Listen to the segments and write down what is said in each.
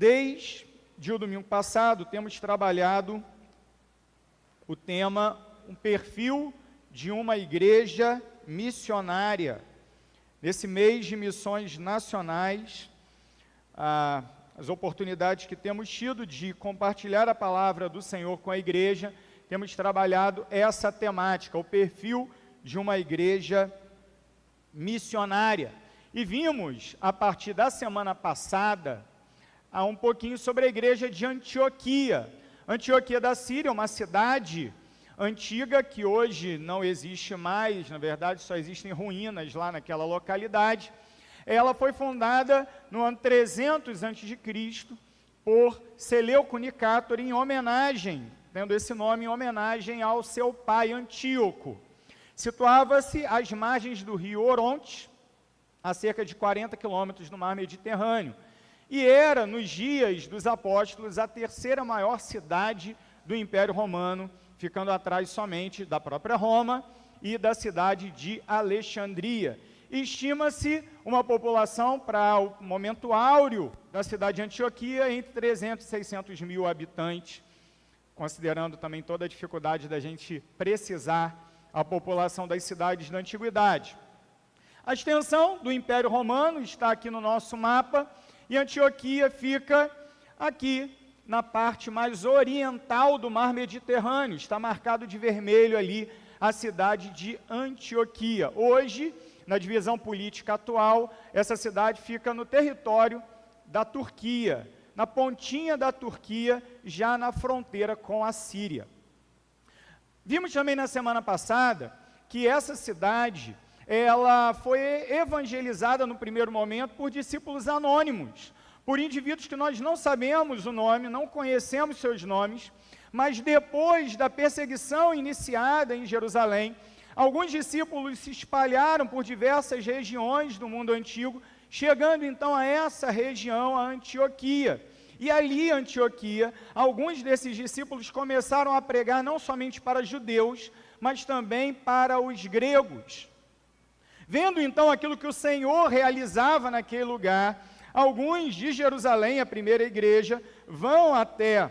Desde o domingo passado, temos trabalhado o tema, um perfil de uma igreja missionária. Nesse mês de missões nacionais, as oportunidades que temos tido de compartilhar a palavra do Senhor com a igreja, temos trabalhado essa temática, o perfil de uma igreja missionária. E vimos, a partir da semana passada, um pouquinho sobre a igreja de Antioquia. Antioquia da Síria, uma cidade antiga que hoje não existe mais, na verdade só existem ruínas lá naquela localidade. Ela foi fundada no ano 300 a.C. por Seleuco Nicátor, em homenagem, tendo esse nome em homenagem ao seu pai Antíoco. Situava-se às margens do rio Orontes, a cerca de 40 quilômetros no mar Mediterrâneo, e era, nos dias dos apóstolos, a terceira maior cidade do Império Romano, ficando atrás somente da própria Roma e da cidade de Alexandria. Estima-se uma população, para o momento áureo da cidade de Antioquia, entre 300 e 600 mil habitantes, considerando também toda a dificuldade da gente precisar a população das cidades da antiguidade. A extensão do Império Romano está aqui no nosso mapa, e Antioquia fica aqui na parte mais oriental do mar Mediterrâneo. Está marcado de vermelho ali a cidade de Antioquia. Hoje, na divisão política atual, essa cidade fica no território da Turquia, na pontinha da Turquia, já na fronteira com a Síria. Vimos também na semana passada que essa cidade, ela foi evangelizada no primeiro momento por discípulos anônimos, por indivíduos que nós não sabemos o nome, não conhecemos seus nomes, mas depois da perseguição iniciada em Jerusalém, alguns discípulos se espalharam por diversas regiões do mundo antigo, chegando então a essa região, a Antioquia. E ali, em Antioquia, alguns desses discípulos começaram a pregar não somente para judeus, mas também para os gregos. Vendo então aquilo que o Senhor realizava naquele lugar, alguns de Jerusalém, a primeira igreja, vão até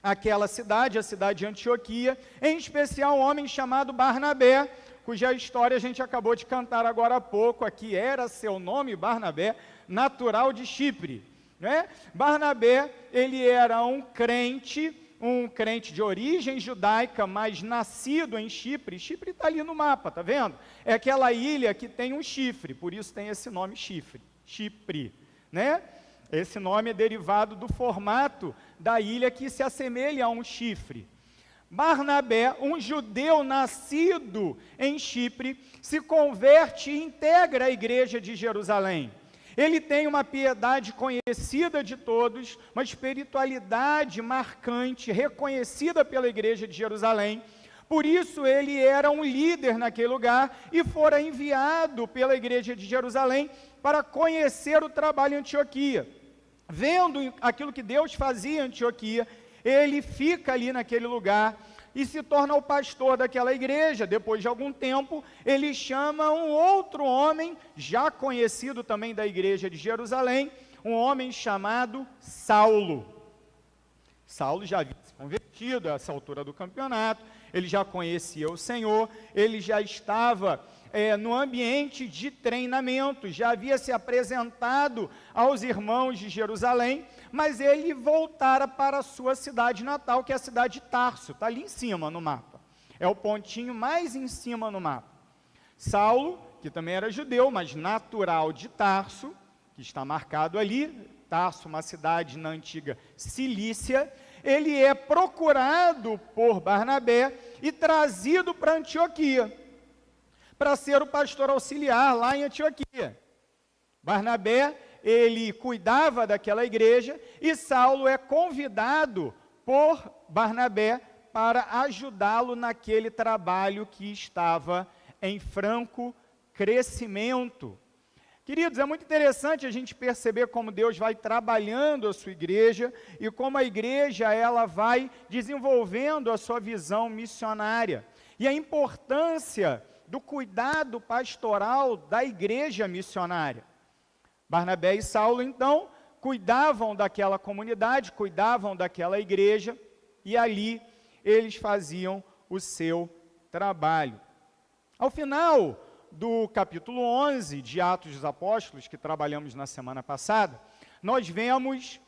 aquela cidade, a cidade de Antioquia, em especial um homem chamado Barnabé, cuja história a gente acabou de cantar agora há pouco, aqui era seu nome Barnabé, natural de Chipre, né? Barnabé, ele era um crente de origem judaica, mas nascido em Chipre. Chipre está ali no mapa, tá vendo? É aquela ilha que tem um chifre, por isso tem esse nome Chipre, né? Esse nome é derivado do formato da ilha que se assemelha a um chifre. Barnabé, um judeu nascido em Chipre, se converte e integra a igreja de Jerusalém. Ele tem uma piedade conhecida de todos, uma espiritualidade marcante, reconhecida pela igreja de Jerusalém. Por isso ele era um líder naquele lugar e fora enviado pela igreja de Jerusalém para conhecer o trabalho em Antioquia. Vendo aquilo que Deus fazia em Antioquia, ele fica ali naquele lugar e se torna o pastor daquela igreja. Depois de algum tempo, ele chama um outro homem, já conhecido também da igreja de Jerusalém, um homem chamado Saulo. Saulo já havia se convertido a essa altura do campeonato, ele já conhecia o Senhor, ele já estava no ambiente de treinamento, já havia se apresentado aos irmãos de Jerusalém, mas ele voltara para a sua cidade natal, que é a cidade de Tarso, está ali em cima no mapa, é o pontinho mais em cima no mapa. Saulo, que também era judeu, mas natural de Tarso, que está marcado ali, Tarso, uma cidade na antiga Cilícia, ele é procurado por Barnabé e trazido para Antioquia, para ser o pastor auxiliar lá em Antioquia. Barnabé, ele cuidava daquela igreja e Saulo é convidado por Barnabé para ajudá-lo naquele trabalho que estava em franco crescimento. Queridos, é muito interessante a gente perceber como Deus vai trabalhando a sua igreja e como a igreja ela vai desenvolvendo a sua visão missionária. E a importância do cuidado pastoral da igreja missionária. Barnabé e Saulo, então, cuidavam daquela comunidade, cuidavam daquela igreja, e ali eles faziam o seu trabalho. Ao final do capítulo 11 de Atos dos Apóstolos, que trabalhamos na semana passada, nós vemos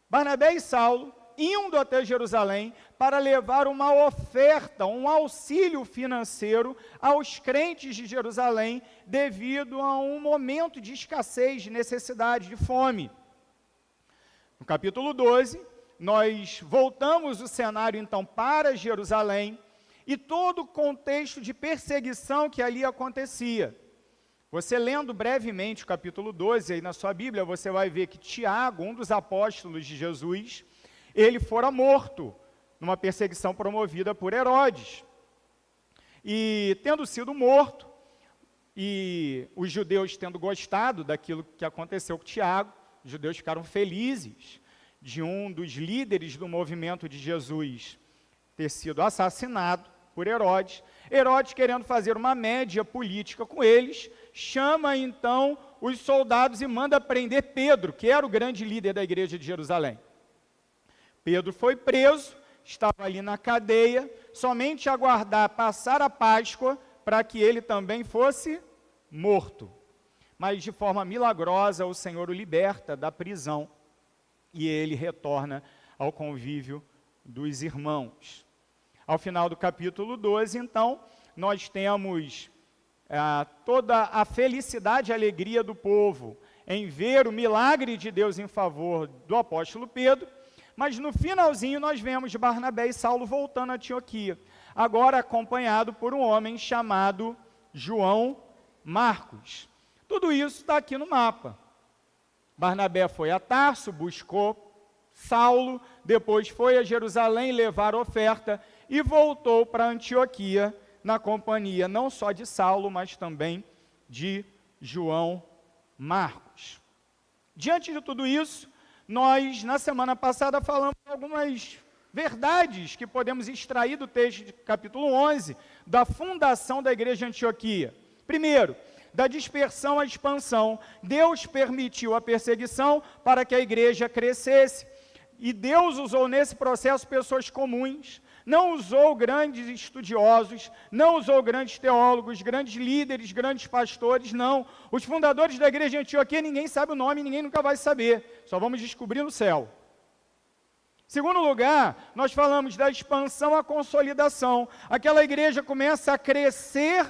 Barnabé e Saulo indo até Jerusalém para levar uma oferta, um auxílio financeiro aos crentes de Jerusalém, devido a um momento de escassez, de necessidade, de fome. No capítulo 12, nós voltamos o cenário então para Jerusalém e todo o contexto de perseguição que ali acontecia. Você lendo brevemente o capítulo 12 aí na sua Bíblia, você vai ver que Tiago, um dos apóstolos de Jesus, ele fora morto numa perseguição promovida por Herodes. E tendo sido morto, e os judeus tendo gostado daquilo que aconteceu com Tiago, os judeus ficaram felizes de um dos líderes do movimento de Jesus ter sido assassinado por Herodes. Herodes, querendo fazer uma média política com eles, chama então os soldados e manda prender Pedro, que era o grande líder da igreja de Jerusalém. Pedro foi preso, estava ali na cadeia, somente aguardar passar a Páscoa para que ele também fosse morto. Mas de forma milagrosa o Senhor o liberta da prisão e ele retorna ao convívio dos irmãos. Ao final do capítulo 12, então, nós temos toda a felicidade e alegria do povo em ver o milagre de Deus em favor do apóstolo Pedro, mas no finalzinho nós vemos Barnabé e Saulo voltando a Antioquia, agora acompanhado por um homem chamado João Marcos. Tudo isso está aqui no mapa. Barnabé foi a Tarso, buscou Saulo, depois foi a Jerusalém levar oferta e voltou para Antioquia na companhia não só de Saulo, mas também de João Marcos. Diante de tudo isso, nós, na semana passada, falamos algumas verdades que podemos extrair do texto de capítulo 11, da fundação da igreja de Antioquia. Primeiro, da dispersão à expansão. Deus permitiu a perseguição para que a igreja crescesse. E Deus usou nesse processo pessoas comuns, não usou grandes estudiosos, não usou grandes teólogos, grandes líderes, grandes pastores, não. Os fundadores da igreja de Antioquia, ninguém sabe o nome, ninguém nunca vai saber, só vamos descobrir no céu. Segundo lugar, nós falamos da expansão à consolidação. Aquela igreja começa a crescer,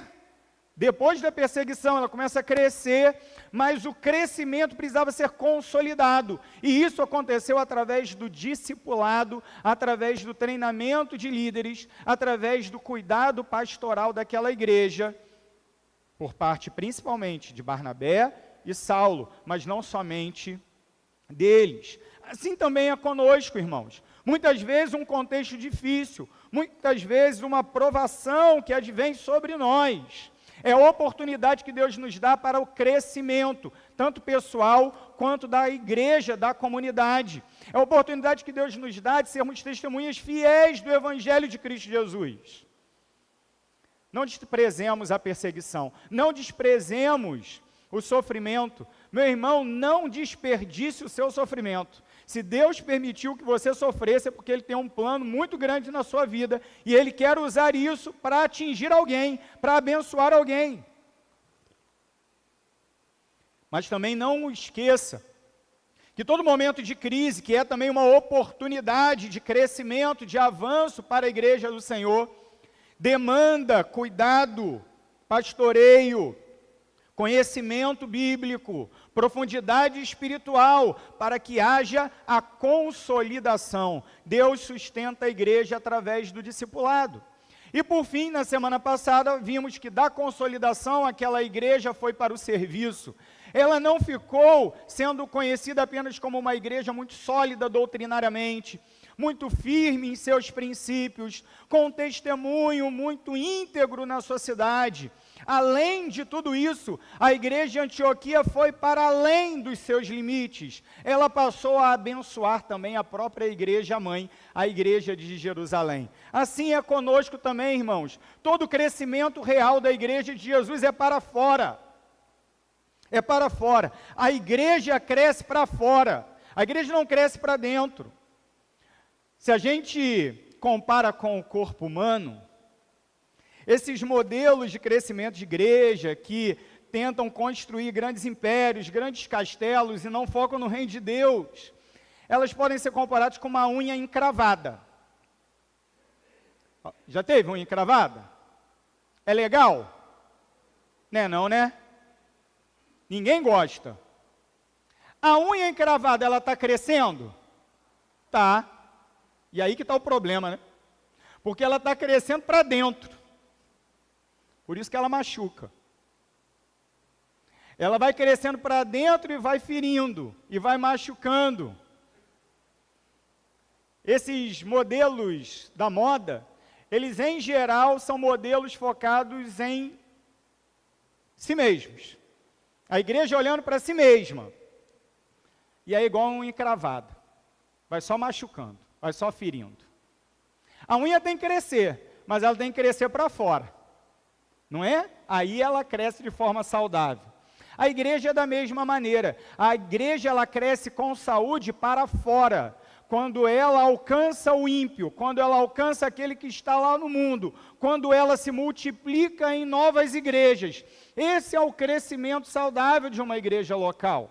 depois da perseguição, ela começa a crescer, mas o crescimento precisava ser consolidado. E isso aconteceu através do discipulado, através do treinamento de líderes, através do cuidado pastoral daquela igreja, por parte principalmente de Barnabé e Saulo, mas não somente deles. Assim também é conosco, irmãos. Muitas vezes um contexto difícil, muitas vezes uma provação que advém sobre nós. É a oportunidade que Deus nos dá para o crescimento, tanto pessoal quanto da igreja, da comunidade. É a oportunidade que Deus nos dá de sermos testemunhas fiéis do Evangelho de Cristo Jesus. Não desprezemos a perseguição, não desprezemos o sofrimento. Meu irmão, não desperdice o seu sofrimento. Se Deus permitiu que você sofresse, é porque Ele tem um plano muito grande na sua vida, e Ele quer usar isso para atingir alguém, para abençoar alguém. Mas também não esqueça que todo momento de crise, que é também uma oportunidade de crescimento, de avanço para a igreja do Senhor, demanda cuidado, pastoreio, conhecimento bíblico, profundidade espiritual, para que haja a consolidação. Deus sustenta a igreja através do discipulado. E por fim, na semana passada, vimos que da consolidação, aquela igreja foi para o serviço. Ela não ficou sendo conhecida apenas como uma igreja muito sólida doutrinariamente, muito firme em seus princípios, com um testemunho muito íntegro na sociedade. Além de tudo isso, a igreja de Antioquia foi para além dos seus limites. Ela passou a abençoar também a própria igreja mãe, a igreja de Jerusalém. Assim é conosco também, irmãos. Todo o crescimento real da igreja de Jesus é para fora. É para fora. A igreja cresce para fora. A igreja não cresce para dentro. Se a gente compara com o corpo humano, esses modelos de crescimento de igreja que tentam construir grandes impérios, grandes castelos e não focam no reino de Deus, elas podem ser comparadas com uma unha encravada. Já teve unha encravada? É legal? Não, né? Ninguém gosta. A unha encravada, ela está crescendo? Tá. E aí que está o problema, né? Porque ela está crescendo para dentro. Por isso que ela machuca. Ela vai crescendo para dentro e vai ferindo, e vai machucando. Esses modelos da moda, eles em geral são modelos focados em si mesmos. A igreja olhando para si mesma. E é igual uma unha encravada. Vai só machucando, vai só ferindo. A unha tem que crescer, mas ela tem que crescer para fora. Não é? Aí ela cresce de forma saudável. A igreja é da mesma maneira. A igreja ela cresce com saúde para fora. Quando ela alcança o ímpio, quando ela alcança aquele que está lá no mundo, quando ela se multiplica em novas igrejas. Esse é o crescimento saudável de uma igreja local.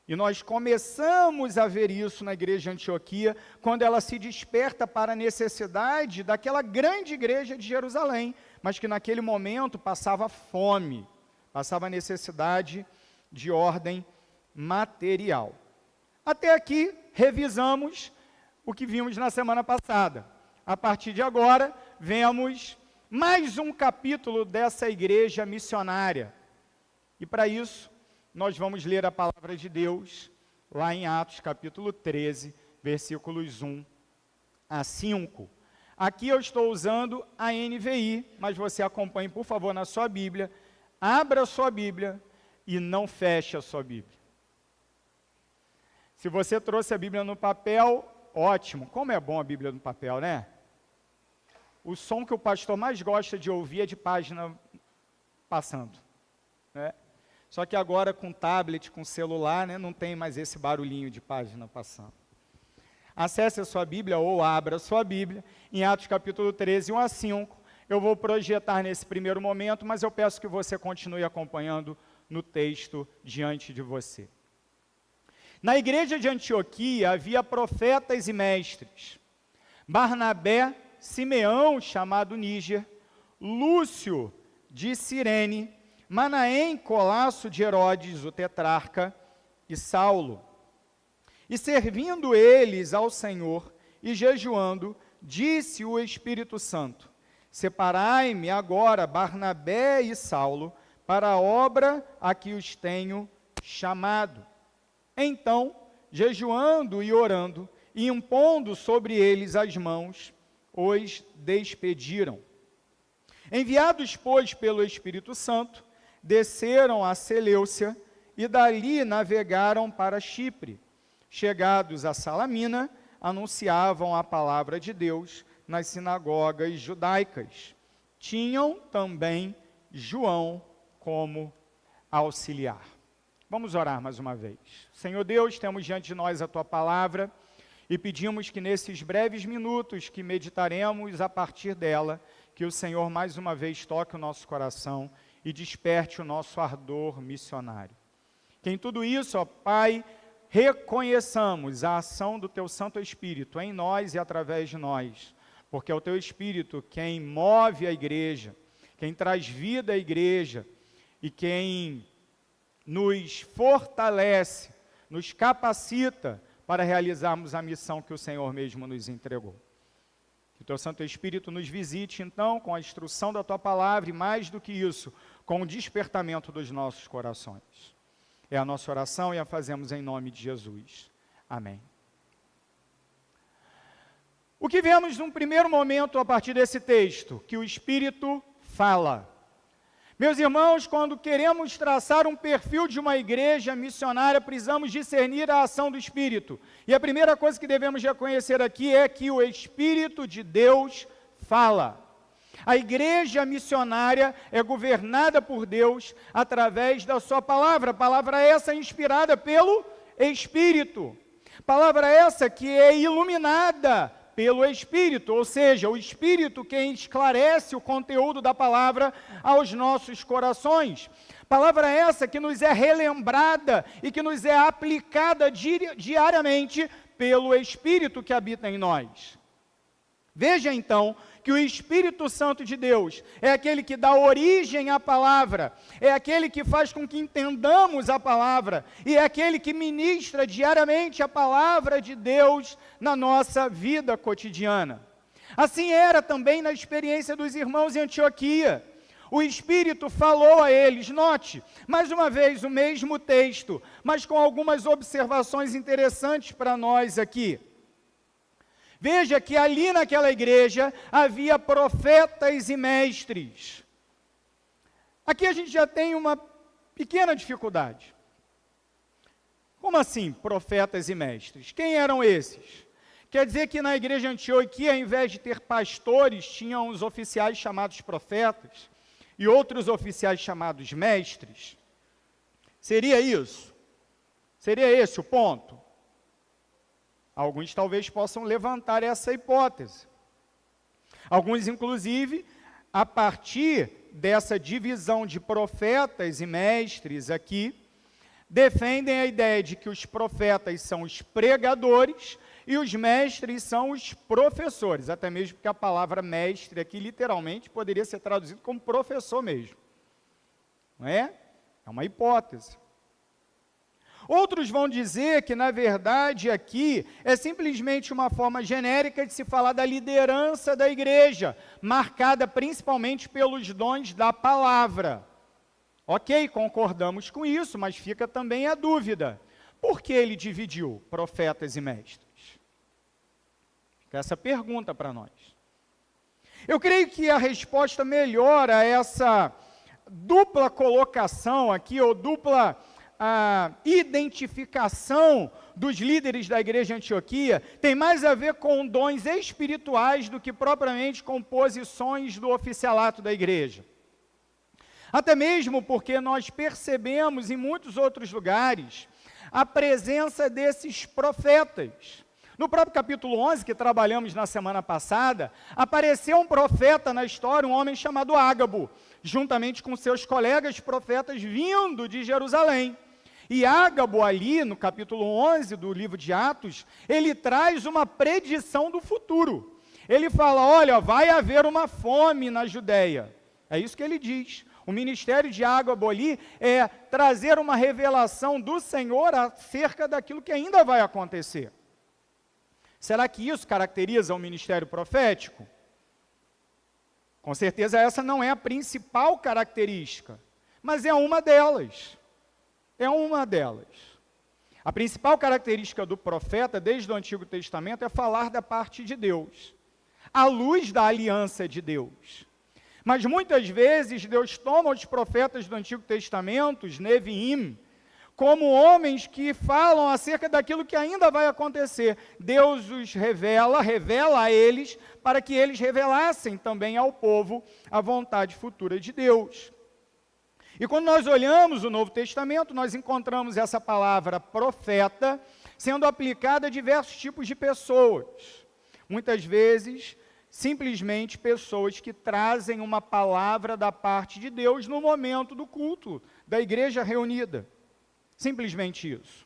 E nós começamos a ver isso na igreja de Antioquia, quando ela se desperta para a necessidade daquela grande igreja de Jerusalém, mas que naquele momento passava fome, passava necessidade de ordem material. Até aqui, revisamos o que vimos na semana passada. A partir de agora, vemos mais um capítulo dessa igreja missionária. E para isso, nós vamos ler a palavra de Deus, lá em Atos, capítulo 13, versículos 1 a 5. Aqui eu estou usando a NVI, mas você acompanhe, por favor, na sua Bíblia. Abra a sua Bíblia e não feche a sua Bíblia. Se você trouxe a Bíblia no papel, ótimo. Como é bom a Bíblia no papel, né? O som que o pastor mais gosta de ouvir é de página passando, né? Só que agora com tablet, com celular, né, não tem mais esse barulhinho de página passando. Acesse a sua Bíblia ou abra a sua Bíblia em Atos capítulo 13, 1 a 5. Eu vou projetar nesse primeiro momento, mas eu peço que você continue acompanhando no texto diante de você. Na igreja de Antioquia havia profetas e mestres. Barnabé, Simeão, chamado Níger, Lúcio de Cirene, Manaém, colasso de Herodes, o tetrarca, e Saulo. E servindo eles ao Senhor e jejuando, disse o Espírito Santo: separai-me agora Barnabé e Saulo para a obra a que os tenho chamado. Então, jejuando e orando, e impondo sobre eles as mãos, os despediram. Enviados, pois, pelo Espírito Santo, desceram a Seleucia e dali navegaram para Chipre. Chegados a Salamina, anunciavam a palavra de Deus nas sinagogas judaicas. Tinham também João como auxiliar. Vamos orar mais uma vez. Senhor Deus, temos diante de nós a Tua palavra e pedimos que nesses breves minutos que meditaremos a partir dela, que o Senhor mais uma vez toque o nosso coração e desperte o nosso ardor missionário. Que em tudo isso, ó Pai, reconheçamos a ação do Teu Santo Espírito em nós e através de nós, porque é o Teu Espírito quem move a igreja, quem traz vida à igreja e quem nos fortalece, nos capacita para realizarmos a missão que o Senhor mesmo nos entregou. Que o Teu Santo Espírito nos visite, então, com a instrução da Tua palavra e, mais do que isso, com o despertamento dos nossos corações. É a nossa oração e a fazemos em nome de Jesus. Amém. O que vemos num primeiro momento a partir desse texto? Que o Espírito fala. Meus irmãos, quando queremos traçar um perfil de uma igreja missionária, precisamos discernir a ação do Espírito. E a primeira coisa que devemos reconhecer aqui é que o Espírito de Deus fala. A igreja missionária é governada por Deus através da sua palavra. Palavra essa inspirada pelo Espírito. Palavra essa que é iluminada pelo Espírito, ou seja, o Espírito quem esclarece o conteúdo da palavra aos nossos corações. Palavra essa que nos é relembrada e que nos é aplicada diariamente pelo Espírito que habita em nós. Veja então que o Espírito Santo de Deus é aquele que dá origem à palavra, é aquele que faz com que entendamos a palavra, e é aquele que ministra diariamente a palavra de Deus na nossa vida cotidiana. Assim era também na experiência dos irmãos em Antioquia. O Espírito falou a eles, note, mais uma vez o mesmo texto, mas com algumas observações interessantes para nós aqui. Veja que ali naquela igreja havia profetas e mestres. Aqui a gente já tem uma pequena dificuldade. Como assim, profetas e mestres? Quem eram esses? Quer dizer que na igreja de Antioquia, ao invés de ter pastores, tinham os oficiais chamados profetas e outros oficiais chamados mestres? Seria isso? Seria esse o ponto? Alguns talvez possam levantar essa hipótese. Alguns, inclusive, a partir dessa divisão de profetas e mestres aqui, defendem a ideia de que os profetas são os pregadores e os mestres são os professores, até mesmo porque a palavra mestre aqui literalmente poderia ser traduzido como professor mesmo. Não é? É uma hipótese. Outros vão dizer que, na verdade, aqui é simplesmente uma forma genérica de se falar da liderança da igreja, marcada principalmente pelos dons da palavra. Ok, concordamos com isso, mas fica também a dúvida. Por que ele dividiu profetas e mestres? Fica essa pergunta para nós. Eu creio que a resposta melhor a essa dupla colocação aqui, ou dupla identificação dos líderes da igreja de Antioquia, tem mais a ver com dons espirituais do que propriamente com posições do oficialato da igreja. Até mesmo porque nós percebemos em muitos outros lugares a presença desses profetas. No próprio capítulo 11, que trabalhamos na semana passada, apareceu um profeta na história, um homem chamado Ágabo, juntamente com seus colegas profetas vindo de Jerusalém. E Ágabo ali, no capítulo 11 do livro de Atos, ele traz uma predição do futuro. Ele fala, olha, vai haver uma fome na Judéia. É isso que ele diz. O ministério de Ágabo ali é trazer uma revelação do Senhor acerca daquilo que ainda vai acontecer. Será que isso caracteriza o ministério profético? Com certeza essa não é a principal característica, mas é uma delas. É uma delas. A principal característica do profeta, desde o Antigo Testamento, é falar da parte de Deus, à luz da aliança de Deus. Mas muitas vezes Deus toma os profetas do Antigo Testamento, os Neviim, como homens que falam acerca daquilo que ainda vai acontecer. Deus os revela a eles, para que eles revelassem também ao povo a vontade futura de Deus. E quando nós olhamos o Novo Testamento, nós encontramos essa palavra profeta sendo aplicada a diversos tipos de pessoas. Muitas vezes, simplesmente pessoas que trazem uma palavra da parte de Deus no momento do culto da igreja reunida. Simplesmente isso.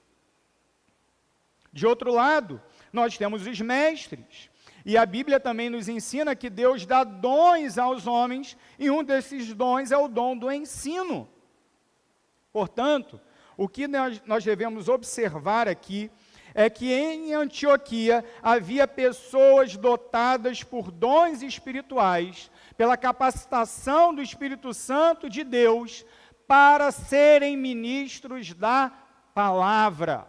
De outro lado, nós temos os mestres. E a Bíblia também nos ensina que Deus dá dons aos homens, e um desses dons é o dom do ensino. Portanto, o que nós devemos observar aqui é que em Antioquia havia pessoas dotadas por dons espirituais, pela capacitação do Espírito Santo de Deus, para serem ministros da palavra.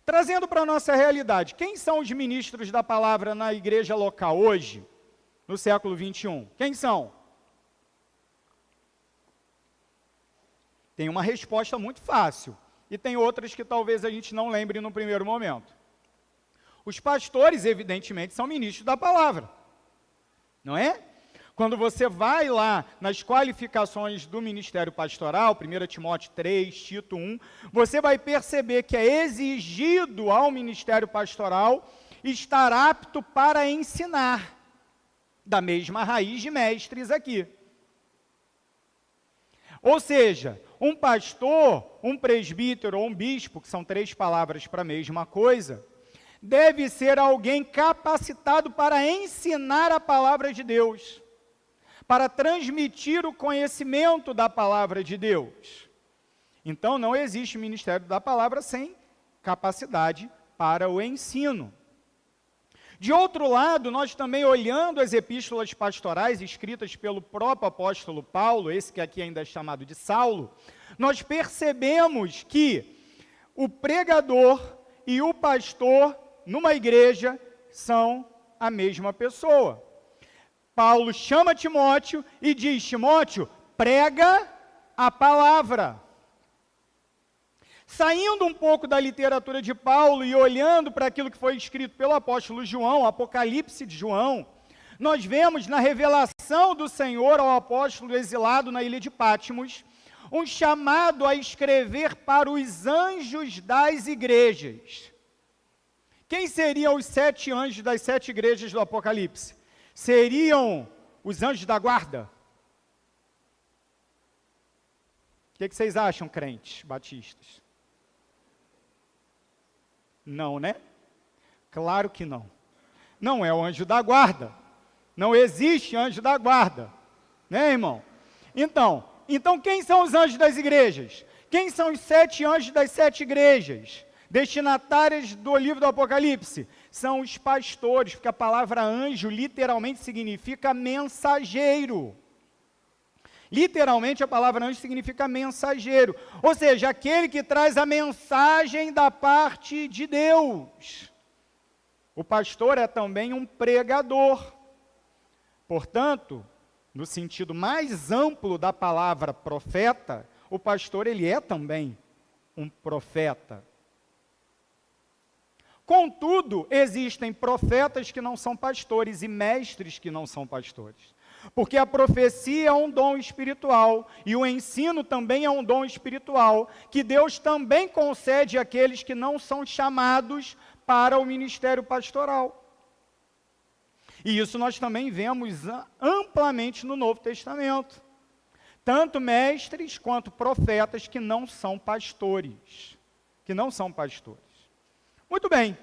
Trazendo para a nossa realidade, quem são os ministros da palavra na igreja local hoje, no século 21? Quem são? Tem uma resposta muito fácil, e tem outras que talvez a gente não lembre no primeiro momento. Os pastores, evidentemente, são ministros da palavra. não é? Quando você vai lá nas qualificações do ministério pastoral, 1 Timóteo 3, Tito 1, você vai perceber que é exigido ao ministério pastoral estar apto para ensinar, da mesma raiz de mestres aqui. Ou seja, um pastor, um presbítero ou um bispo, que são 3 palavras para a mesma coisa, deve ser alguém capacitado para ensinar a palavra de Deus, para transmitir o conhecimento da palavra de Deus. Então, não existe ministério da palavra sem capacidade para o ensino. De outro lado, nós também, olhando as epístolas pastorais escritas pelo próprio apóstolo Paulo, esse que aqui ainda é chamado de Saulo, nós percebemos que o pregador e o pastor numa igreja são a mesma pessoa. Paulo chama Timóteo e diz: Timóteo, prega a palavra. Saindo um pouco da literatura de Paulo e olhando para aquilo que foi escrito pelo apóstolo João, Apocalipse de João, nós vemos na revelação do Senhor ao apóstolo exilado na ilha de Patmos, um chamado a escrever para os anjos das igrejas. Quem seriam os 7 anjos das 7 igrejas do Apocalipse? Seriam os anjos da guarda? O que vocês acham, crentes batistas? Não, né? Claro que não. Não é o anjo da guarda. Não existe anjo da guarda. Né, irmão? Então quem são os anjos das igrejas? Quem são os 7 anjos das 7 igrejas? Destinatárias do livro do Apocalipse? São os pastores, porque a palavra anjo literalmente significa mensageiro. Literalmente a palavra anjo significa mensageiro, ou seja, aquele que traz a mensagem da parte de Deus. O pastor é também um pregador. Portanto, no sentido mais amplo da palavra profeta, o pastor ele é também um profeta. Contudo, existem profetas que não são pastores e mestres que não são pastores. Porque a profecia é um dom espiritual e o ensino também é um dom espiritual que Deus também concede àqueles que não são chamados para o ministério pastoral. E isso nós também vemos amplamente no Novo Testamento. Tanto mestres quanto profetas que não são pastores. Muito bem.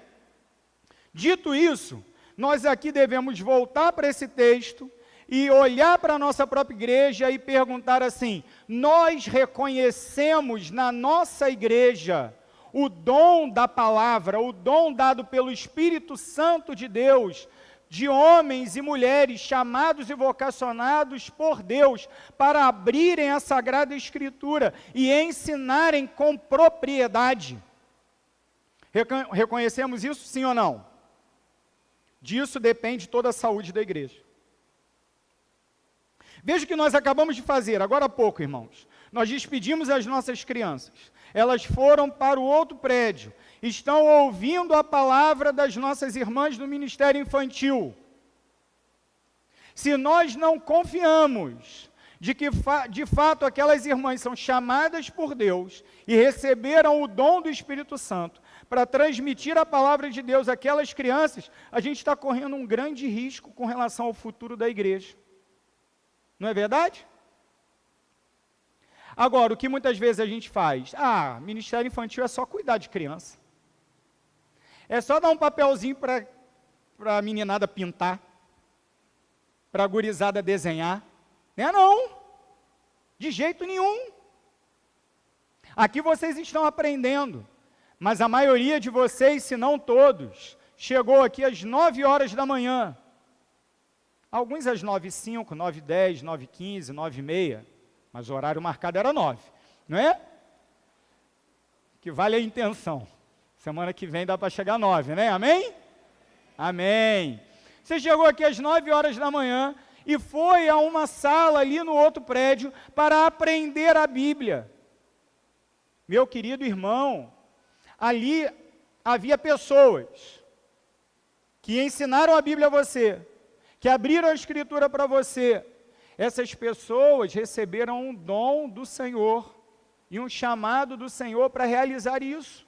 Dito isso, nós aqui devemos voltar para esse texto e olhar para a nossa própria igreja e perguntar assim: nós reconhecemos na nossa igreja o dom da palavra, o dom dado pelo Espírito Santo de Deus, de homens e mulheres chamados e vocacionados por Deus para abrirem a Sagrada Escritura e ensinarem com propriedade? Reconhecemos isso, sim ou não? Disso depende toda a saúde da igreja. Veja o que nós acabamos de fazer, agora há pouco, irmãos. Nós despedimos as nossas crianças. Elas foram para o outro prédio. Estão ouvindo a palavra das nossas irmãs do Ministério Infantil. Se nós não confiamos de que, de fato, aquelas irmãs são chamadas por Deus e receberam o dom do Espírito Santo para transmitir a palavra de Deus àquelas crianças, a gente está correndo um grande risco com relação ao futuro da igreja. Não é verdade? Agora, o que muitas vezes a gente faz? Ministério infantil é só cuidar de criança. É só dar um papelzinho para a meninada pintar, para a gurizada desenhar. Não é não, de jeito nenhum. Aqui vocês estão aprendendo, mas a maioria de vocês, se não todos, chegou aqui às 9 horas da manhã. Alguns às 9h05, 9h10, 9h15, 9h30, mas o horário marcado era 9, não é? Que vale a intenção. Semana que vem dá para chegar a 9, né? Amém? Amém. Você chegou aqui às 9 horas da manhã e foi a uma sala ali no outro prédio para aprender a Bíblia. Meu querido irmão, ali havia pessoas que ensinaram a Bíblia a você, que abriram a Escritura para você, essas pessoas receberam um dom do Senhor e um chamado do Senhor para realizar isso.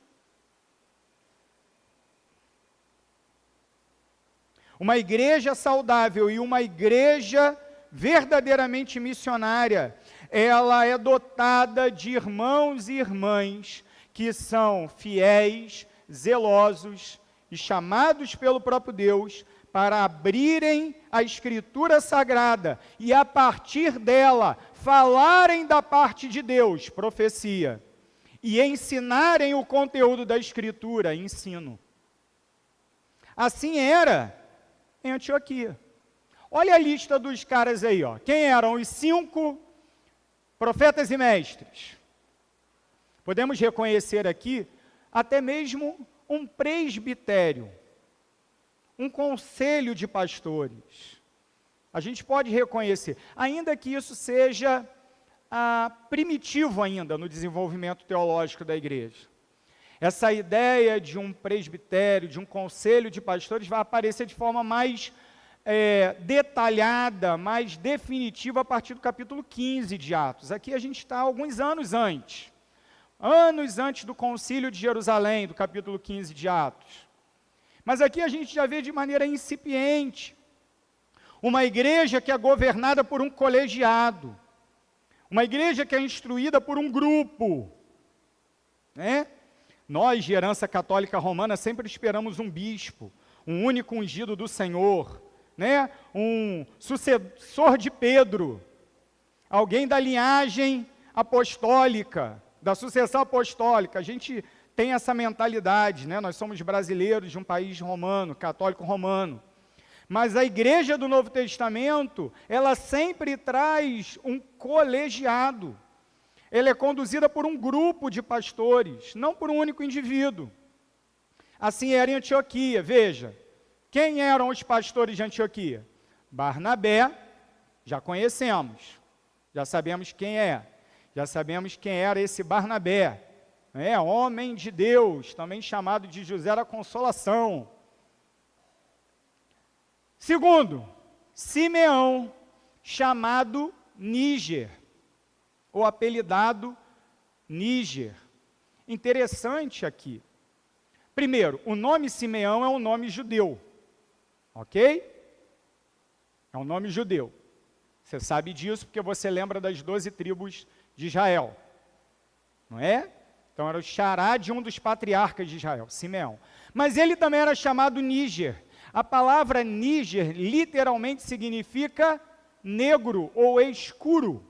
Uma igreja saudável e uma igreja verdadeiramente missionária, ela é dotada de irmãos e irmãs que são fiéis, zelosos e chamados pelo próprio Deus para abrirem a Escritura Sagrada e, a partir dela, falarem da parte de Deus, profecia, e ensinarem o conteúdo da Escritura, ensino. Assim era em Antioquia. Olha a lista dos caras aí, ó. Quem eram os 5 profetas e mestres? Podemos reconhecer aqui até mesmo um presbitério, um conselho de pastores. A gente pode reconhecer, ainda que isso seja primitivo ainda no desenvolvimento teológico da igreja. Essa ideia de um presbitério, de um conselho de pastores, vai aparecer de forma mais detalhada, mais definitiva a partir do capítulo 15 de Atos. Aqui a gente está alguns anos antes do concílio de Jerusalém, do capítulo 15 de Atos. Mas aqui a gente já vê de maneira incipiente uma igreja que é governada por um colegiado, uma igreja que é instruída por um grupo, né? Nós, de herança católica romana, sempre esperamos um bispo, um único ungido do Senhor, né? Um sucessor de Pedro, alguém da linhagem apostólica, da sucessão apostólica. A gente tem essa mentalidade, né? Nós somos brasileiros de um país romano, católico romano. Mas a igreja do Novo Testamento, ela sempre traz um colegiado. Ela é conduzida por um grupo de pastores, não por um único indivíduo. Assim era em Antioquia. Veja, quem eram os pastores de Antioquia? Barnabé, já conhecemos, já sabemos quem é, já sabemos quem era esse Barnabé, homem de Deus, também chamado de José da Consolação. Segundo, Simeão, chamado Níger, ou apelidado Níger. Interessante aqui. Primeiro, o nome Simeão é um nome judeu, ok? É um nome judeu. Você sabe disso porque você lembra das 12 tribos de Israel, não é? Então era o xará de um dos patriarcas de Israel, Simeão. Mas ele também era chamado Níger. A palavra Níger literalmente significa negro ou escuro.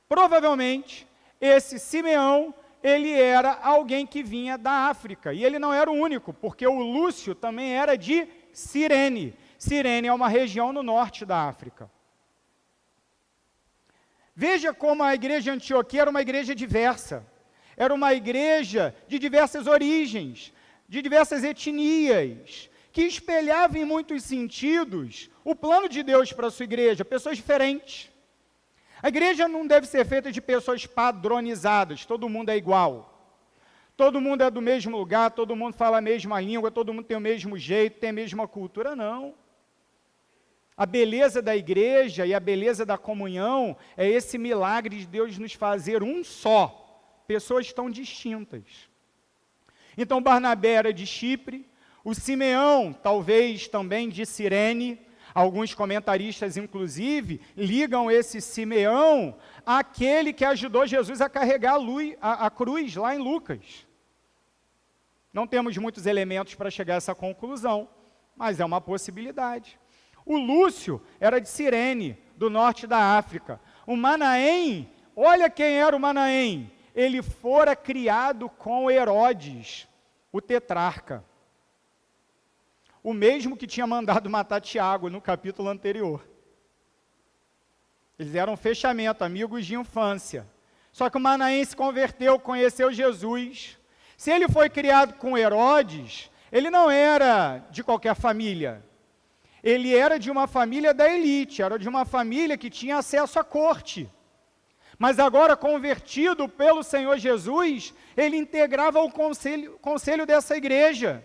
Provavelmente, esse Simeão, ele era alguém que vinha da África. E ele não era o único, porque o Lúcio também era de Cirene. Cirene é uma região no norte da África. Veja como a igreja de Antioquia era uma igreja diversa. Era uma igreja de diversas origens, de diversas etnias, que espelhava em muitos sentidos o plano de Deus para a sua igreja, pessoas diferentes. A igreja não deve ser feita de pessoas padronizadas, todo mundo é igual. Todo mundo é do mesmo lugar, todo mundo fala a mesma língua, todo mundo tem o mesmo jeito, tem a mesma cultura, não. A beleza da igreja e a beleza da comunhão é esse milagre de Deus nos fazer um só, pessoas tão distintas. Então Barnabé era de Chipre, o Simeão talvez também de Cirene. Alguns comentaristas, inclusive, ligam esse Simeão àquele que ajudou Jesus a carregar a cruz lá em Lucas. Não temos muitos elementos para chegar a essa conclusão, mas é uma possibilidade. O Lúcio era de Cirene, do norte da África. O Manaém, olha quem era o Manaém. Ele fora criado com Herodes, o tetrarca. O mesmo que tinha mandado matar Tiago no capítulo anterior. Eles eram um fechamento, amigos de infância. Só que o Manaém se converteu, conheceu Jesus. Se ele foi criado com Herodes, ele não era de qualquer família. Ele era de uma família da elite, era de uma família que tinha acesso à corte. Mas agora, convertido pelo Senhor Jesus, ele integrava o conselho dessa igreja.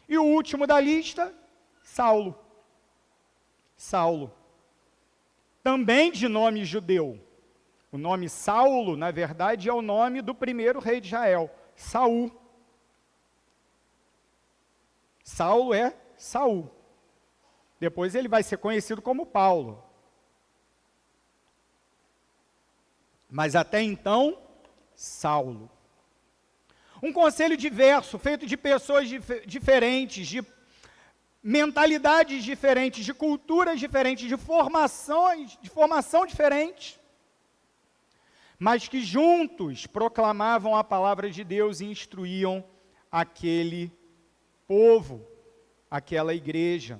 E o último da lista, Saulo. Saulo. Também de nome judeu. O nome Saulo, na verdade, é o nome do primeiro rei de Israel, Saul. Saulo é Saul. Depois ele vai ser conhecido como Paulo. Mas até então, Saulo. Um conselho diverso, feito de pessoas diferentes, de mentalidades diferentes, de culturas diferentes, de formação diferente, mas que juntos proclamavam a palavra de Deus e instruíam aquele povo, aquela igreja.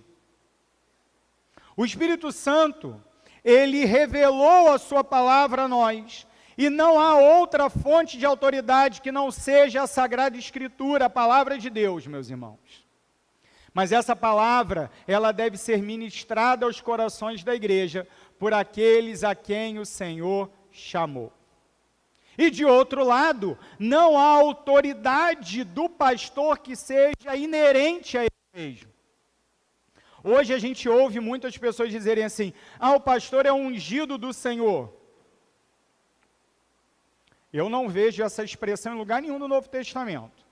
O Espírito Santo, ele revelou a sua palavra a nós, e não há outra fonte de autoridade que não seja a Sagrada Escritura, a palavra de Deus, meus irmãos. Mas essa palavra, ela deve ser ministrada aos corações da igreja, por aqueles a quem o Senhor chamou. E de outro lado, não há autoridade do pastor que seja inerente a ele mesmo. Hoje a gente ouve muitas pessoas dizerem assim, o pastor é ungido do Senhor. Eu não vejo essa expressão em lugar nenhum no Novo Testamento.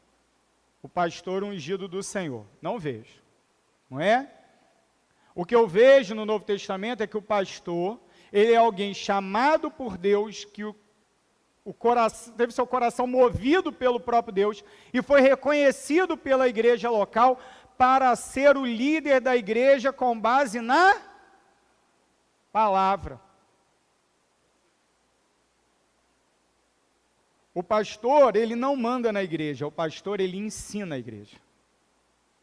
O pastor ungido do Senhor. Não vejo. Não é? O que eu vejo no Novo Testamento é que o pastor, ele é alguém chamado por Deus, que teve seu coração movido pelo próprio Deus e foi reconhecido pela igreja local para ser o líder da igreja com base na palavra. O pastor, ele não manda na igreja, o pastor, ele ensina a igreja.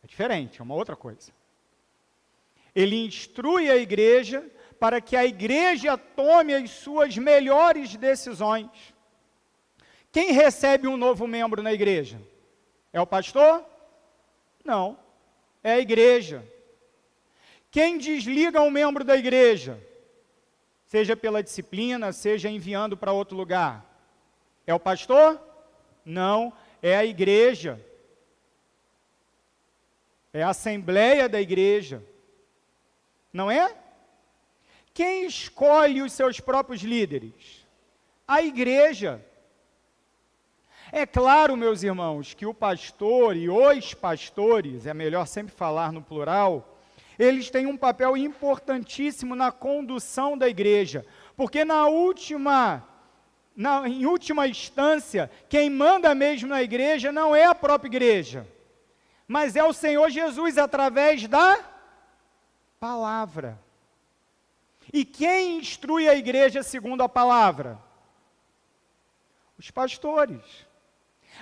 É diferente, é uma outra coisa. Ele instrui a igreja para que a igreja tome as suas melhores decisões. Quem recebe um novo membro na igreja? É o pastor? Não, é a igreja. Quem desliga um membro da igreja? Seja pela disciplina, seja enviando para outro lugar. É o pastor? Não, é a igreja. É a assembleia da igreja. Não é? Quem escolhe os seus próprios líderes? A igreja. É claro, meus irmãos, que o pastor e os pastores, é melhor sempre falar no plural, eles têm um papel importantíssimo na condução da igreja, porque em última instância, quem manda mesmo na igreja não é a própria igreja, mas é o Senhor Jesus através da palavra. E quem instrui a igreja segundo a palavra? Os pastores.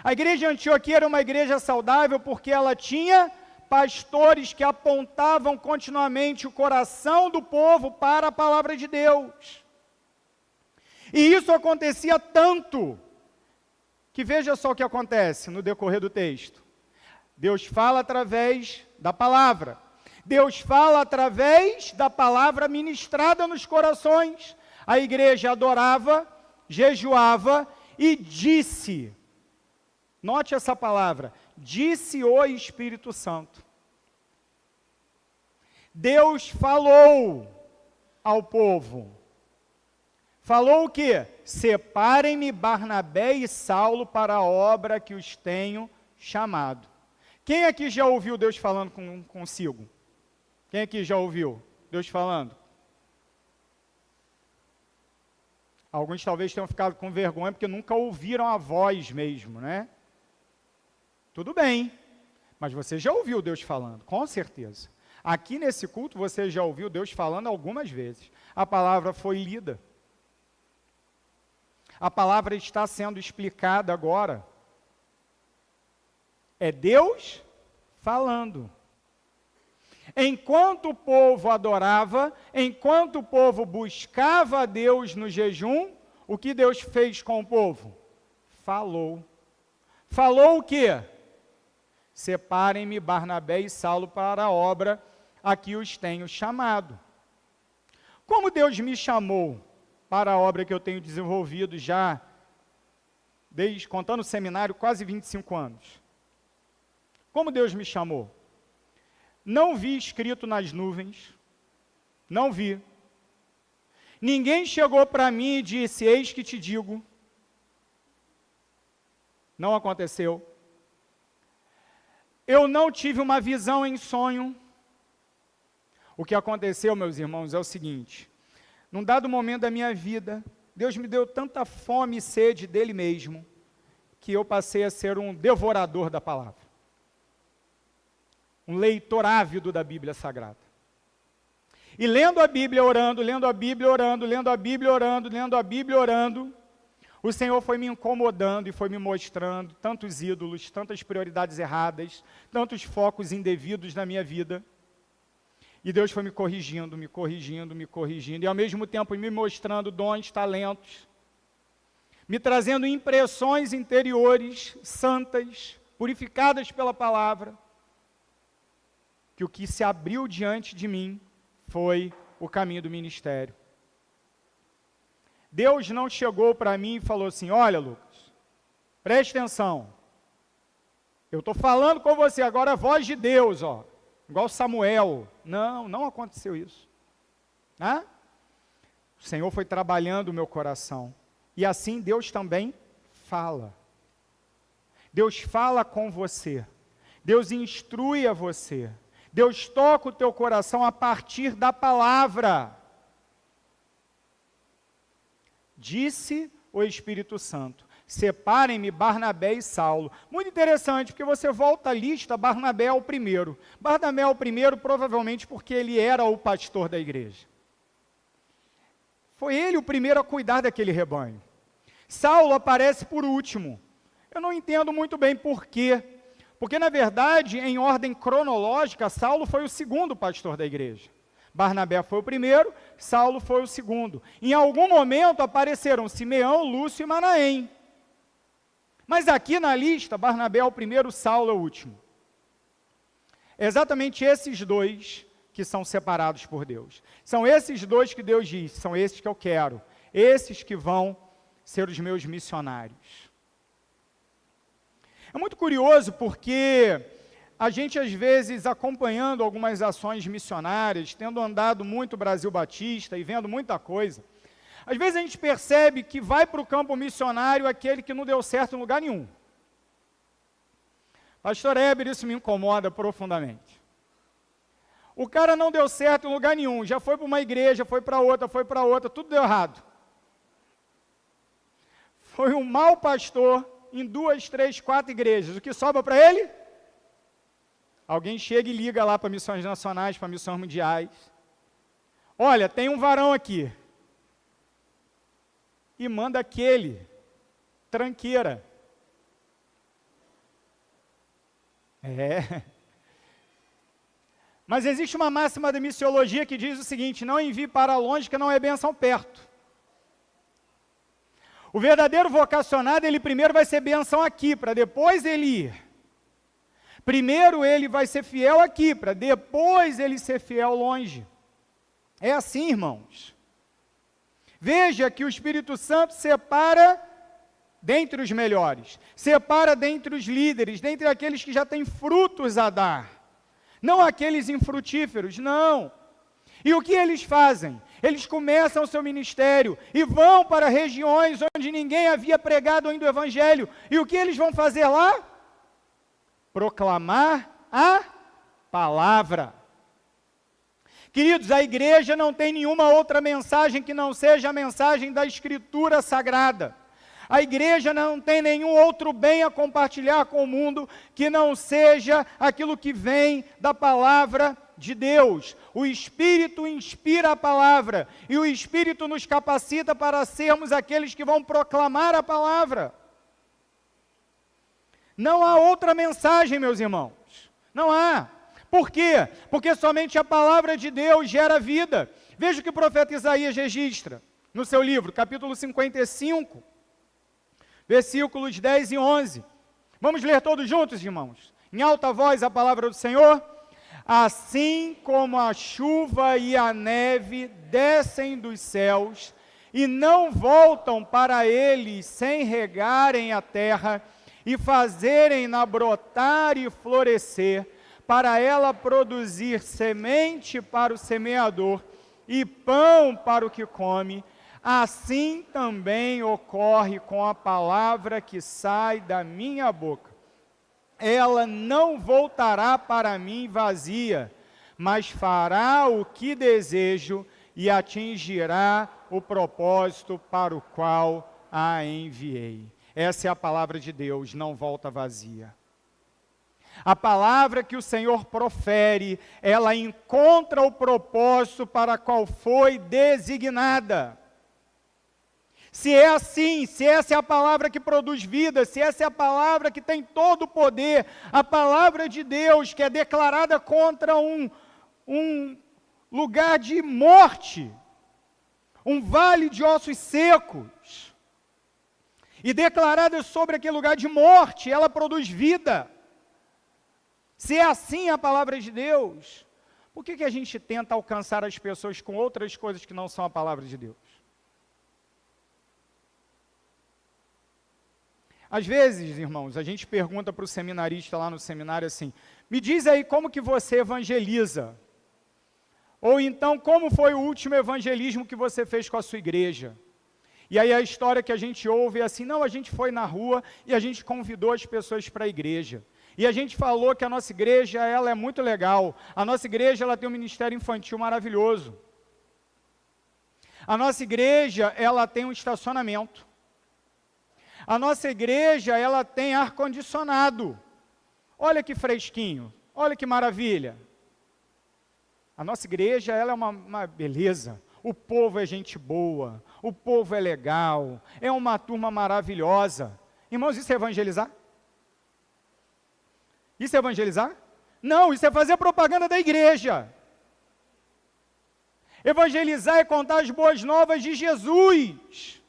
A igreja de Antioquia era uma igreja saudável porque ela tinha pastores que apontavam continuamente o coração do povo para a palavra de Deus. E isso acontecia tanto, que veja só o que acontece no decorrer do texto. Deus fala através da palavra. Deus fala através da palavra ministrada nos corações. A igreja adorava, jejuava e disse, note essa palavra, disse o Espírito Santo. Deus falou ao povo. Falou o quê? Separem-me Barnabé e Saulo para a obra que os tenho chamado. Quem aqui já ouviu Deus falando consigo? Quem aqui já ouviu Deus falando? Alguns talvez tenham ficado com vergonha porque nunca ouviram a voz mesmo, né? Tudo bem, mas você já ouviu Deus falando, com certeza. Aqui nesse culto você já ouviu Deus falando algumas vezes. A palavra foi lida. A palavra está sendo explicada agora. É Deus falando. Enquanto o povo adorava, enquanto o povo buscava a Deus no jejum, o que Deus fez com o povo? Falou. Falou o quê? Separem-me Barnabé e Saulo para a obra a que os tenho chamado. Como Deus me chamou para a obra que eu tenho desenvolvido já, contando o seminário, quase 25 anos. Como Deus me chamou? Não vi escrito nas nuvens, Não vi. Ninguém chegou para mim e disse, eis que te digo. Não aconteceu. Eu não tive uma visão em sonho. O que aconteceu, meus irmãos, é o seguinte. Num dado momento da minha vida, Deus me deu tanta fome e sede dele mesmo, que eu passei a ser um devorador da palavra. Um leitor ávido da Bíblia Sagrada. E lendo a Bíblia, orando, lendo a Bíblia, orando, lendo a Bíblia, orando, lendo a Bíblia, orando, o Senhor foi me incomodando e foi me mostrando tantos ídolos, tantas prioridades erradas, tantos focos indevidos na minha vida. E Deus foi me corrigindo, me corrigindo, me corrigindo, e ao mesmo tempo me mostrando dons, talentos, me trazendo impressões interiores, santas, purificadas pela palavra, que o que se abriu diante de mim foi o caminho do ministério. Deus não chegou para mim e falou assim, olha Lucas, preste atenção, eu estou falando com você agora, a voz de Deus, ó, igual Samuel. Não, não aconteceu isso. O Senhor foi trabalhando o meu coração, e assim Deus também fala. Deus fala com você, Deus instrui a você, Deus toca o teu coração a partir da palavra. Disse o Espírito Santo, separem-me Barnabé e Saulo. Muito interessante, porque você volta à lista, Barnabé é o primeiro. Barnabé é o primeiro, provavelmente porque ele era o pastor da igreja. Foi ele o primeiro a cuidar daquele rebanho. Saulo aparece por último. Eu não entendo muito bem por quê. Porque, na verdade, em ordem cronológica, Saulo foi o segundo pastor da igreja. Barnabé foi o primeiro, Saulo foi o segundo. Em algum momento apareceram Simeão, Lúcio e Manaém. Mas aqui na lista, Barnabé é o primeiro, Saulo é o último. É exatamente esses dois que são separados por Deus. São esses dois que Deus diz, são esses que eu quero. Esses que vão ser os meus missionários. É muito curioso porque a gente, às vezes, acompanhando algumas ações missionárias, tendo andado muito Brasil Batista e vendo muita coisa, às vezes a gente percebe que vai para o campo missionário aquele que não deu certo em lugar nenhum. Pastor Heber, isso me incomoda profundamente. O cara não deu certo em lugar nenhum, já foi para uma igreja, foi para outra, tudo deu errado. Foi um mau pastor em 2, 3, 4 igrejas. O que sobra para ele? Alguém chega e liga lá para missões nacionais, para missões mundiais. Olha, tem um varão aqui. E manda aquele, tranqueira. Mas existe uma máxima da missiologia que diz o seguinte, não envie para longe que não é bênção perto. O verdadeiro vocacionado, ele primeiro vai ser bênção aqui, para depois ele ir. Primeiro ele vai ser fiel aqui, para depois ele ser fiel longe. É assim, irmãos. Veja que o Espírito Santo separa dentre os melhores, separa dentre os líderes, dentre aqueles que já têm frutos a dar. Não aqueles infrutíferos, não. E o que eles fazem? Eles começam o seu ministério e vão para regiões onde ninguém havia pregado ainda o Evangelho. E o que eles vão fazer lá? Proclamar a palavra. Queridos, a igreja não tem nenhuma outra mensagem que não seja a mensagem da Escritura Sagrada. A igreja não tem nenhum outro bem a compartilhar com o mundo que não seja aquilo que vem da palavra de Deus. O Espírito inspira a palavra e o Espírito nos capacita para sermos aqueles que vão proclamar a palavra. Não há outra mensagem, meus irmãos. Não há. Por quê? Porque somente a palavra de Deus gera vida. Veja o que o profeta Isaías registra no seu livro, capítulo 55, versículos 10 e 11. Vamos ler todos juntos, irmãos? Em alta voz a palavra do Senhor. Assim como a chuva e a neve descem dos céus e não voltam para eles sem regarem a terra e fazerem-na brotar e florescer, para ela produzir semente para o semeador e pão para o que come, assim também ocorre com a palavra que sai da minha boca. Ela não voltará para mim vazia, mas fará o que desejo e atingirá o propósito para o qual a enviei. Essa é a palavra de Deus, não volta vazia. A palavra que o Senhor profere, ela encontra o propósito para qual foi designada. Se é assim, se essa é a palavra que produz vida, se essa é a palavra que tem todo o poder, a palavra de Deus que é declarada contra um lugar de morte, um vale de ossos secos, e declarada sobre aquele lugar de morte, ela produz vida. Se é assim a palavra de Deus, por que a gente tenta alcançar as pessoas com outras coisas que não são a palavra de Deus? Às vezes, irmãos, a gente pergunta para o seminarista lá no seminário assim, me diz aí como que você evangeliza? Ou então, como foi o último evangelismo que você fez com a sua igreja? E aí a história que a gente ouve é assim, não, a gente foi na rua e a gente convidou as pessoas para a igreja. E a gente falou que a nossa igreja, ela é muito legal. A nossa igreja, ela tem um ministério infantil maravilhoso. A nossa igreja, ela tem um estacionamento. A nossa igreja, ela tem ar-condicionado. Olha que fresquinho, olha que maravilha. A nossa igreja, ela é uma beleza. O povo é gente boa, o povo é legal, é uma turma maravilhosa. Irmãos, isso é evangelizar? Isso é evangelizar? Não, isso é fazer propaganda da igreja. Evangelizar é contar as boas novas de Jesus.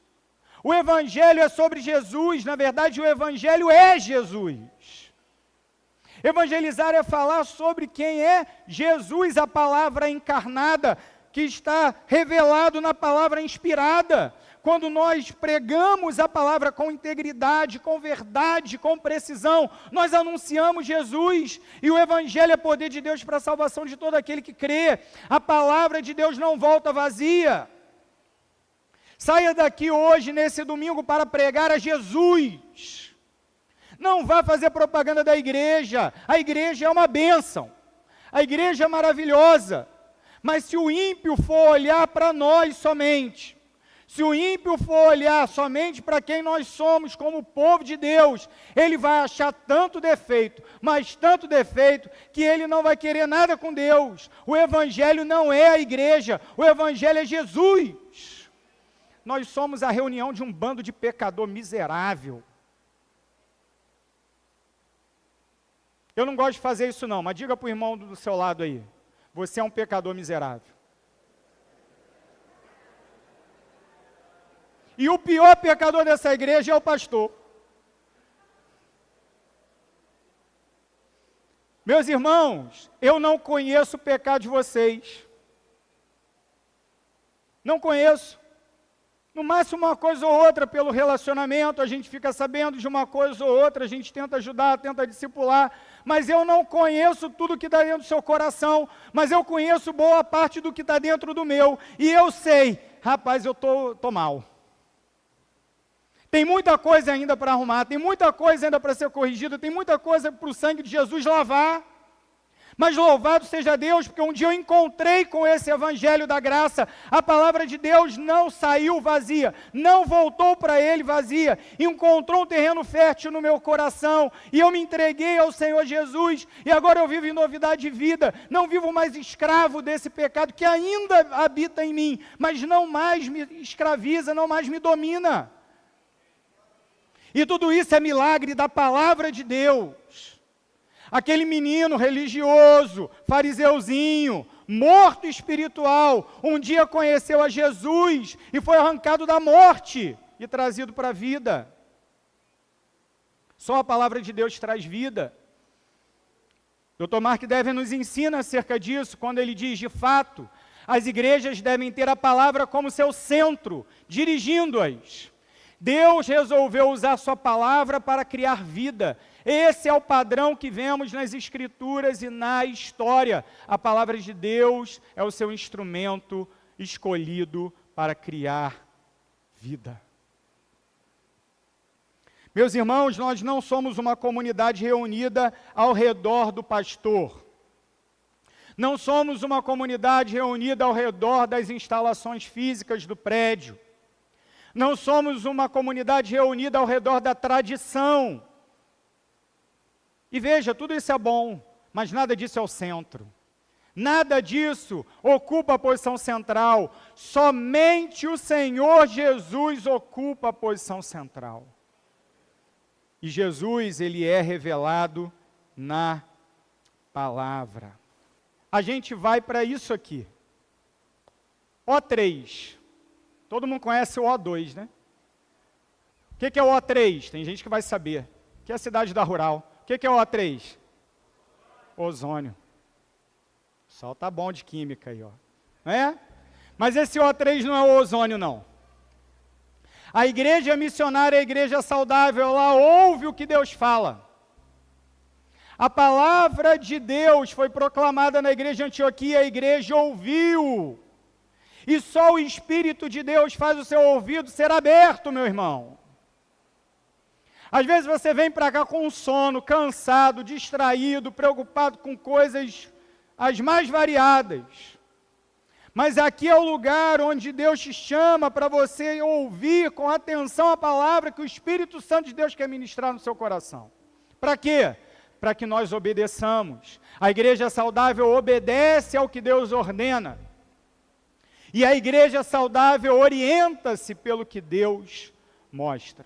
O evangelho é sobre Jesus, na verdade o evangelho é Jesus. Evangelizar é falar sobre quem é Jesus, a palavra encarnada, que está revelado na palavra inspirada. Quando nós pregamos a palavra com integridade, com verdade, com precisão, nós anunciamos Jesus, e o evangelho é poder de Deus para a salvação de todo aquele que crê. A palavra de Deus não volta vazia. Saia daqui hoje, nesse domingo, para pregar a Jesus. Não vá fazer propaganda da igreja. A igreja é uma bênção. A igreja é maravilhosa. Mas se o ímpio for olhar para nós somente, se o ímpio for olhar somente para quem nós somos como povo de Deus, ele vai achar tanto defeito, mas tanto defeito, que ele não vai querer nada com Deus. O evangelho não é a igreja, o evangelho é Jesus. Nós somos a reunião de um bando de pecador miserável. Eu não gosto de fazer isso não, mas diga para o irmão do seu lado aí, você é um pecador miserável. E o pior pecador dessa igreja é o pastor. Meus irmãos, eu não conheço o pecado de vocês. Não conheço. No máximo uma coisa ou outra pelo relacionamento, a gente fica sabendo de uma coisa ou outra, a gente tenta ajudar, tenta discipular, mas eu não conheço tudo que está dentro do seu coração, mas eu conheço boa parte do que está dentro do meu, e eu sei, rapaz, eu tô mal. Tem muita coisa ainda para arrumar, tem muita coisa ainda para ser corrigida, tem muita coisa para o sangue de Jesus lavar. Mas louvado seja Deus, porque um dia eu encontrei com esse evangelho da graça. A palavra de Deus não saiu vazia, não voltou para ele vazia, encontrou um terreno fértil no meu coração, e eu me entreguei ao Senhor Jesus, e agora eu vivo em novidade de vida, não vivo mais escravo desse pecado que ainda habita em mim, mas não mais me escraviza, não mais me domina. E tudo isso é milagre da palavra de Deus. Aquele menino religioso, fariseuzinho, morto espiritual, um dia conheceu a Jesus e foi arrancado da morte e trazido para a vida. Só a palavra de Deus traz vida. Dr. Mark Dever nos ensina acerca disso, quando ele diz, de fato, as igrejas devem ter a palavra como seu centro, dirigindo-as. Deus resolveu usar sua palavra para criar vida. Esse é o padrão que vemos nas Escrituras e na história. A palavra de Deus é o seu instrumento escolhido para criar vida. Meus irmãos, nós não somos uma comunidade reunida ao redor do pastor. Não somos uma comunidade reunida ao redor das instalações físicas do prédio. Não somos uma comunidade reunida ao redor da tradição. E veja, tudo isso é bom, mas nada disso é o centro. Nada disso ocupa a posição central. Somente o Senhor Jesus ocupa a posição central. E Jesus, ele é revelado na palavra. A gente vai para isso aqui. O3. Todo mundo conhece o O2, né? O que é o O3? Tem gente que vai saber. O que é a cidade da Rural? O que é o O3? Ozônio. O sol tá bom de química aí, ó. Não é? Mas esse O3 não é o ozônio, não. A igreja missionária, a igreja saudável, ela ouve o que Deus fala. A palavra de Deus foi proclamada na igreja de Antioquia, a igreja ouviu. E só o Espírito de Deus faz o seu ouvido ser aberto, meu irmão. Às vezes você vem para cá com sono, cansado, distraído, preocupado com coisas as mais variadas. Mas aqui é o lugar onde Deus te chama para você ouvir com atenção a palavra que o Espírito Santo de Deus quer ministrar no seu coração. Para quê? Para que nós obedeçamos. A igreja saudável obedece ao que Deus ordena. E a igreja saudável orienta-se pelo que Deus mostra.